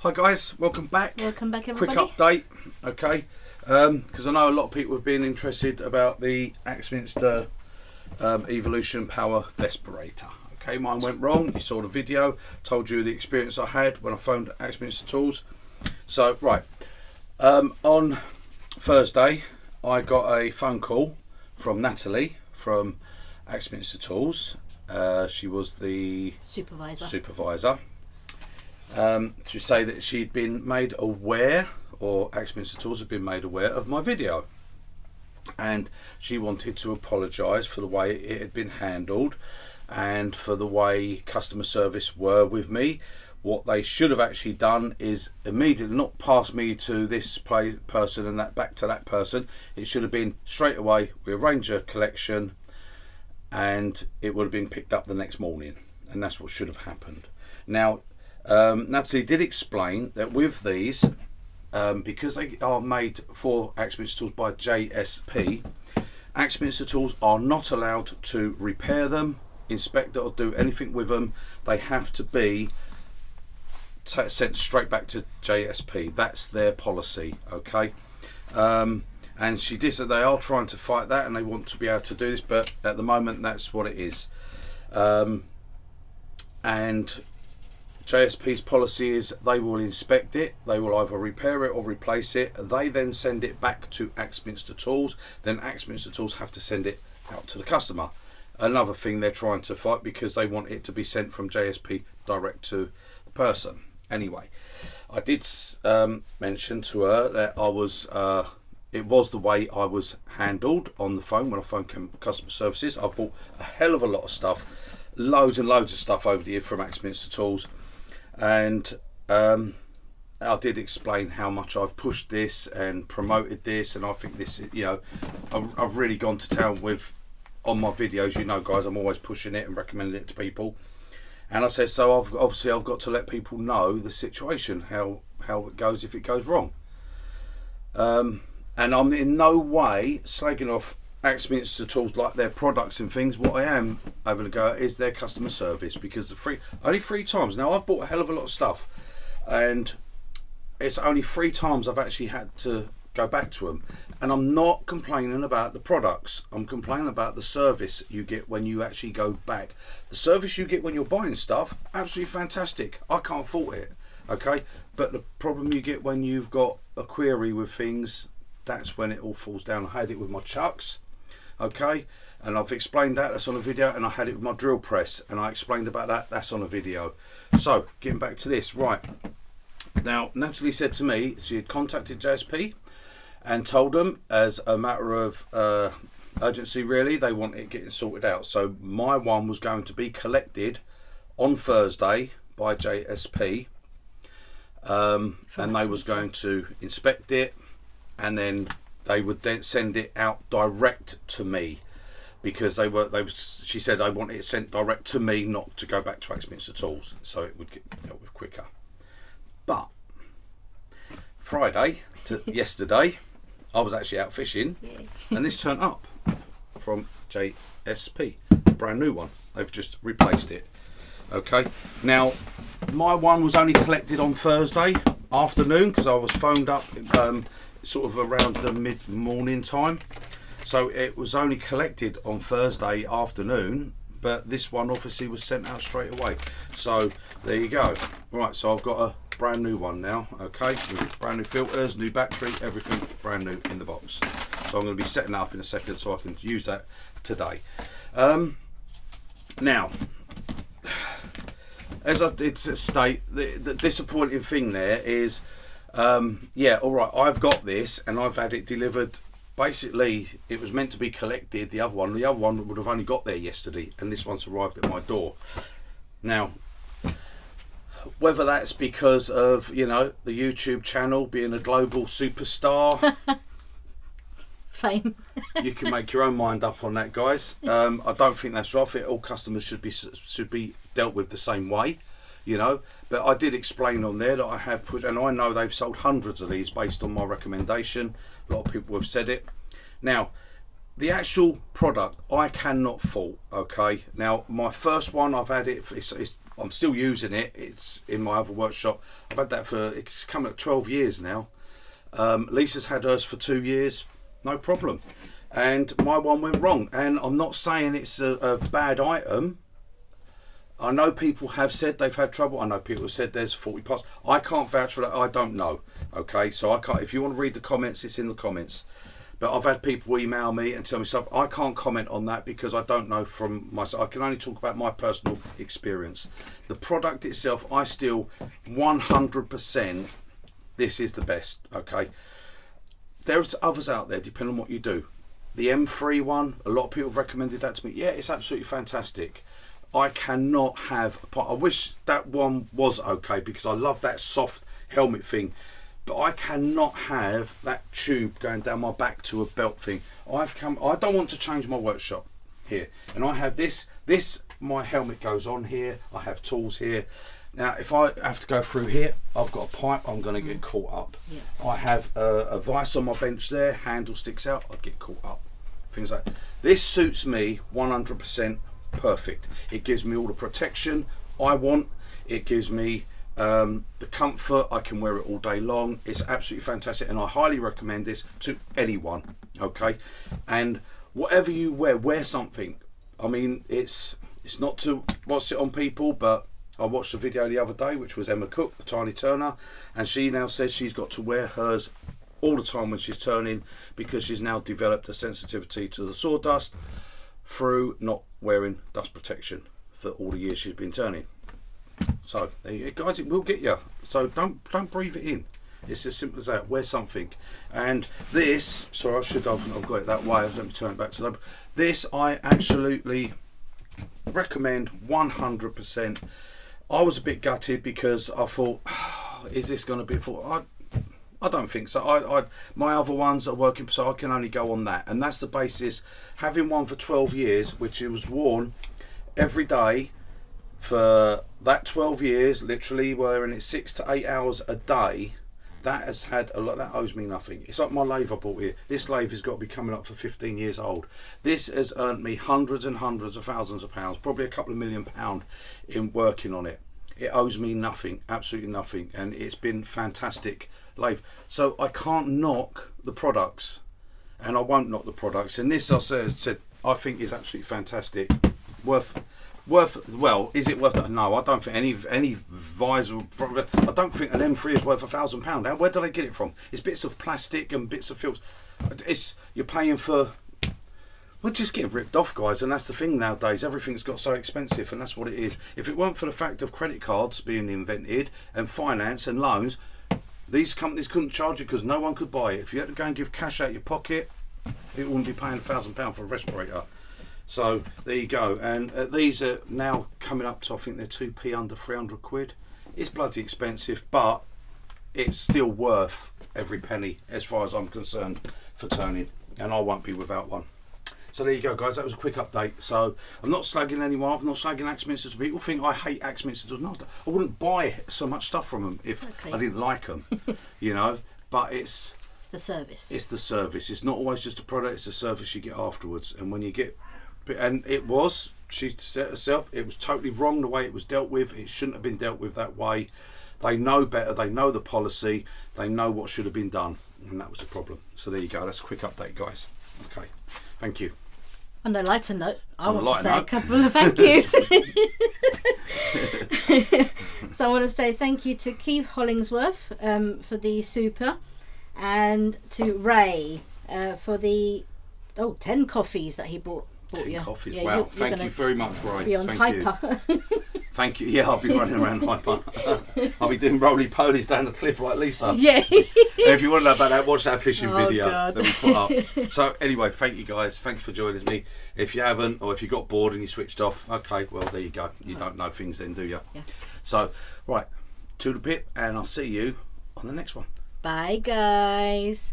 Hi guys, welcome back. Welcome back, everybody. Quick update, okay? Because I know a lot of people have been interested about the Axminster Evolution Power Respirator. Okay, mine went wrong. You saw the video, told you the experience I had when I phoned Axminster Tools. So, right, on Thursday, I got a phone call from Natalie from Axminster Tools. She was the supervisor. To say that she'd been made aware, or Axminster Tools had been made aware of my video, and she wanted to apologise for the way it had been handled and for the way customer service were with me. What they should have actually done is immediately not pass me to this person and that back to that person. It should have been straight away, we arrange a collection and it would have been picked up the next morning, and that's what should have happened. Now Natalie did explain that with these, because they are made for Axminster Tools by JSP, Axminster Tools are not allowed to repair them, inspect it or do anything with them. They have to be sent straight back to JSP. That's their policy, okay? And she did say they are trying to fight that and they want to be able to do this, but at the moment that's what it is. And JSP's policy is they will inspect it, they will either repair it or replace it, they then send it back to Axminster Tools, then Axminster Tools have to send it out to the customer. Another thing they're trying to fight because they want it to be sent from JSP direct to the person. Anyway, I did mention to her that it was the way I was handled on the phone when I phoned customer services. I bought a hell of a lot of stuff, loads and loads of stuff over the year from Axminster Tools. And I did explain how much I've pushed this and promoted this, and I think this, you know, I've really gone to town with on my videos. You know, guys, I'm always pushing it and recommending it to people. And I said, so I've got to let people know the situation, how it goes if it goes wrong. And I'm in no way slagging off Axminster Tools like their products and things. What I am having a go at is their customer service, because only 3 times now I've bought a hell of a lot of stuff, and it's only 3 times I've actually had to go back to them. And I'm not complaining about the products, I'm complaining about the service you get when you actually go back. The service you get when you're buying stuff, absolutely fantastic, I can't fault it, okay? But the problem you get when you've got a query with things, that's when it all falls down. I had it with my chucks, okay, and I've explained that, that's on a video, and I had it with my drill press and I explained about that, that's on a video. So getting back to this, right now, Natalie said to me she had contacted JSP and told them as a matter of urgency, really, they want it getting sorted out. So my one was going to be collected on Thursday by JSP, and they was going to inspect it, and then they would then send it out direct to me, because she said I want it sent direct to me, not to go back to Axminster Tools, so it would get dealt with quicker. But Friday to yesterday, I was actually out fishing, and this turned up from JSP, brand new one. They've just replaced it. Okay, now my one was only collected on Thursday afternoon because I was phoned up sort of around the mid-morning time, so it was only collected on Thursday afternoon, but this one obviously was sent out straight away. So there you go. Right, so I've got a brand new one now, okay, with brand new filters, new battery, everything brand new in the box. So I'm going to be setting up in a second so I can use that today. Now, as I did state, the disappointing thing there is, yeah, all right, I've got this and I've had it delivered. Basically, it was meant to be collected, the other one would have only got there yesterday, and this one's arrived at my door. Now, whether that's because of, you know, the YouTube channel being a global superstar, fame, you can make your own mind up on that, guys. I don't think that's right. I think all customers should be dealt with the same way, you know. But I did explain on there that I have put, and I know they've sold hundreds of these based on my recommendation. A lot of people have said it. Now, the actual product I cannot fault, okay. Now, my first one, I've had it, it's I'm still using it. It's in my other workshop. I've had that for, it's coming up 12 years now. Lisa's had hers for 2 years, no problem. And my one went wrong. And I'm not saying it's a bad item. I know people have said they've had trouble. I know people have said there's 40 parts. I can't vouch for that. I don't know. Okay, so I can't. If you want to read the comments, it's in the comments. But I've had people email me and tell me stuff. I can't comment on that because I don't know from myself. I can only talk about my personal experience. The product itself, I still 100%. This is the best. Okay, there's others out there depending on what you do. The M3 one, a lot of people have recommended that to me. Yeah, it's absolutely fantastic. I cannot have a part. I wish that one was okay because I love that soft helmet thing, but I cannot have that tube going down my back to a belt thing. I don't want to change my workshop here, and I have this. My helmet goes on here. I have tools here. Now, if I have to go through here, I've got a pipe. I'm going to get caught up. Yeah. I have a vice on my bench there. Handle sticks out. I get caught up. Things like that. This suits me 100%. Perfect. It gives me all the protection I want. It gives me the comfort. I can wear it all day long. It's absolutely fantastic, and I highly recommend this to anyone. Okay, and whatever you wear something. I mean, it's not to watch it on people, but I watched a video the other day, which was Emma Cook, the tiny turner, and she now says she's got to wear hers all the time when she's turning because she's now developed a sensitivity to the sawdust through not wearing dust protection for all the years she's been turning. So there you go, guys, it will get you. So don't breathe it in. It's as simple as that. Wear something. And this, sorry, I've got it that way. Let me turn it back to them. This I absolutely recommend 100%. I was a bit gutted because I thought, is this going to be for? I don't think so. My other ones are working, so I can only go on that, and that's the basis. Having one for 12 years, which it was worn every day for that 12 years, literally wearing it 6 to 8 hours a day. That has had a lot. That owes me nothing. It's like my lathe I bought here. This lathe has got to be coming up for 15 years old. This has earned me hundreds and hundreds of thousands of pounds, probably a couple of £1 million in working on it. It owes me nothing, absolutely nothing, and it's been fantastic lathe. So I can't knock the products, and I won't knock the products. And this I said I think is absolutely fantastic. Worth. Well, is it worth that? No, I don't think any visor. I don't think an M3 is worth £1,000. Now, where do they get it from? It's bits of plastic and bits of films. You're paying for. We're just getting ripped off, guys, and that's the thing nowadays. Everything's got so expensive, and that's what it is. If it weren't for the fact of credit cards being invented and finance and loans, these companies couldn't charge it because no one could buy it. If you had to go and give cash out your pocket, it wouldn't be paying £1,000 for a respirator. So there you go. And these are now coming up to, I think they're 2p under 300 quid. It's bloody expensive, but it's still worth every penny as far as I'm concerned for turning, and I won't be without one. So there you go, guys. That was a quick update. So I'm not slagging anyone. I'm not slagging Axminster. People think I hate Axminster. No, I wouldn't buy so much stuff from them if I didn't like them. You know, but it's the service. It's the service. It's not always just a product. It's the service you get afterwards. And when you get, and it was, she said herself, it was totally wrong the way it was dealt with. It shouldn't have been dealt with that way. They know better. They know the policy. They know what should have been done, and that was the problem. So there you go. That's a quick update, guys. Okay, thank you. On a lighter note, I want to say a couple of thank yous. So I want to say thank you to Keith Hollingsworth for the super, and to Ray for the 10 coffees that he bought 10 you. coffees. Yeah, wow, thank you very much, Ray. Be on thank hyper. You. Thank you. Yeah, I'll be running around hyper. I'll be doing roly-polies down the cliff like Lisa. Yeah. If you want to know about that, watch that fishing video God. that we put up. So anyway, thank you guys. Thanks for joining me. If you haven't, or if you got bored and you switched off, okay, well, there you go. You don't know things then, do you? Yeah. So, right, to the pip, and I'll see you on the next one. Bye, guys.